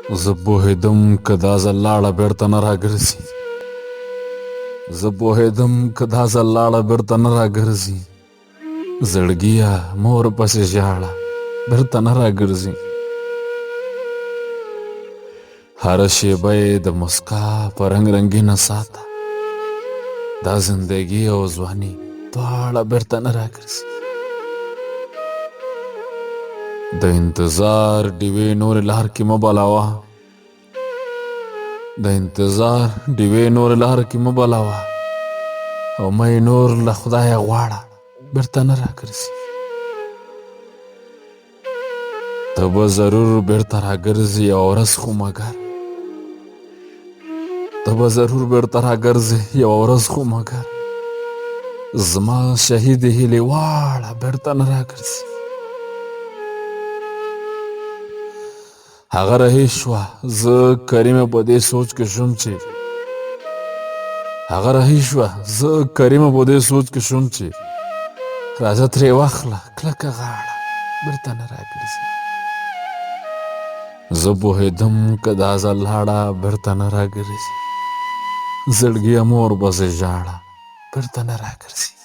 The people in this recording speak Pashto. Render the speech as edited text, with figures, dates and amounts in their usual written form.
زه پوهېدم که دا ځل لاړه بېرته نه راګرځي. زه پوهېدم که دا ځل لاړه بېرته نه راګرځي. زړګیه مور پسې ژاړه بېرته نه راګرځي. هره شېبه یې د مسکا په رنګ رنګینه ساته. دا زندګي او ځواني دواړه بېرته نه راګرځي. د انتظار ډیوې نورې لار کې مه بلاوه. د انتظار ډیوې نورې لار کې مه بلاوه او مه یې نور له خدایه غواړه بېرته نه راګرځي. ته به ضرور بېرته راګرځي یوه ورځ خو مګر. ته به ضرور بېرته راګرځي یوه ورځ خو مګر. زما شهیدې هیلې واړه بېرته نه راګرځي. هغه رهي شوه زه کریمه په دې سوچ کې شوم چې هغه رهي شوه زه کریمه په دې سوچ کې شوم چې راځه ترې واخله کلکه غاړه بېرته نه راګرځي. زه پوهېدم که دا ځل لاړه بېرته نه راګرځي. زړګیه مور پسې ژاړه بېرته نه راګرځي.